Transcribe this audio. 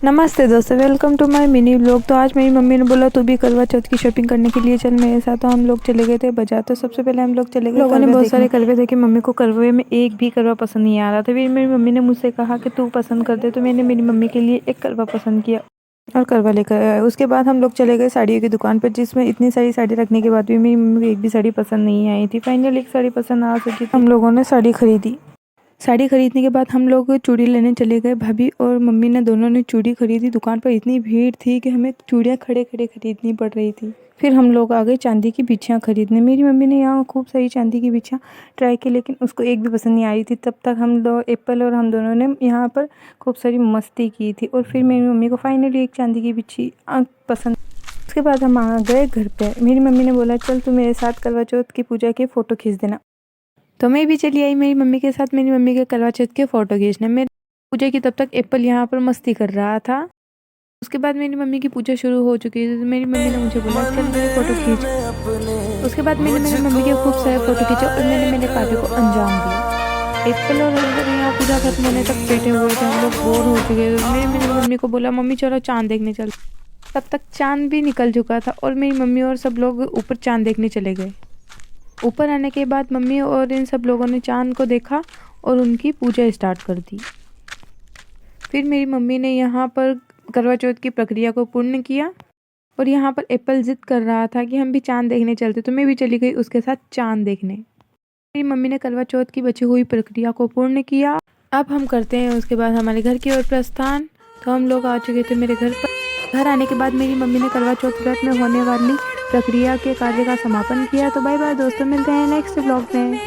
नमस्ते दोस्तों, welcome to my mini vlog. तो आज मेरी मम्मी ने बोला तू भी करवा चौथ की शॉपिंग करने के लिए चल मेरे साथ। तो हम लोग चले गए थे बाजार। तो सबसे पहले हम लोग चले गए, लोगों ने बहुत सारे करवे देखे। मम्मी को करवे में एक भी करवा पसंद नहीं आ रहा था। फिर मेरी मम्मी ने मुझसे कहा कि तू पसंद कर दे। तो मैंने मेरी मम्मी के लिए एक करवा पसंद किया और करवा लेकर आया। उसके बाद हम लोग चले गए साड़ियों की दुकान पर, जिसमें इतनी सारी साड़ी रखने के बाद भी मेरी मम्मी को एक भी साड़ी पसंद नहीं आई थी। फाइनली एक साड़ी पसंद आ सकी, हम लोगों ने साड़ी खरीदी। साड़ी खरीदने के बाद हम लोग चूड़ी लेने चले गए। भाभी और मम्मी ने दोनों ने चूड़ी खरीदी। दुकान पर इतनी भीड़ थी कि हमें चूड़ियाँ खड़े खड़े खरीदनी पड़ रही थी। फिर हम लोग आ गए चांदी की बिछियाँ खरीदने। मेरी मम्मी ने यहाँ खूब सारी चांदी की बिछियाँ ट्राई की, लेकिन उसको एक भी पसंद नहीं आ रही थी। तब तक हम लोग एप्पल और हम दोनों ने यहाँ पर खूब सारी मस्ती की थी। और फिर मेरी मम्मी को फाइनली एक चांदी की बिछी पसंद। उसके बाद हम आ गए घर पे। मेरी मम्मी ने बोला चल तू मेरे साथ करवा चौथ की पूजा के फ़ोटो खींच देना। तो मैं भी चली आई मेरी मम्मी के साथ, मेरी मम्मी के करवा चौथ के फ़ोटो खींचने। मेरी पूजा की तब तक एप्पल यहाँ पर मस्ती कर रहा था। उसके बाद मेरी मम्मी की पूजा शुरू हो चुकी थी। तो मेरी मम्मी ने मुझे बोला चल मेरे फ़ोटो खींच। उसके बाद मैंने मेरी मम्मी के खूब सारे फ़ोटो खींचे और मैंने मेरे पार्टी को अंजाम दिया। एप्पल और हम लोग यहाँ पूजा खत्म होने तक बैठे हुए थे। हम लोग बोर हो चुके थे। मैंने मेरी मम्मी को बोला मम्मी चलो चाँद देखने चल। तब तक चाँद भी निकल चुका था और मेरी मम्मी और सब लोग ऊपर चाँद देखने चले गए। ऊपर आने के बाद मम्मी और इन सब लोगों ने चाँद को देखा और उनकी पूजा स्टार्ट कर दी। फिर मेरी मम्मी ने यहाँ पर करवा चौथ की प्रक्रिया को पूर्ण किया और यहाँ पर एप्पल जिद कर रहा था कि हम भी चाँद देखने चलते। तो मैं भी चली गई उसके साथ चाँद देखने। मेरी मम्मी ने करवा चौथ की बची हुई प्रक्रिया को पूर्ण किया। अब हम करते हैं उसके बाद हमारे घर की ओर प्रस्थान। तो हम लोग आ चुके थे मेरे घर पर। घर आने के बाद मेरी मम्मी ने करवा चौथ व्रत में होने वाली प्रक्रिया के कार्य का समापन किया। तो बाय बाय दोस्तों, मिलते हैं नेक्स्ट ब्लॉग में।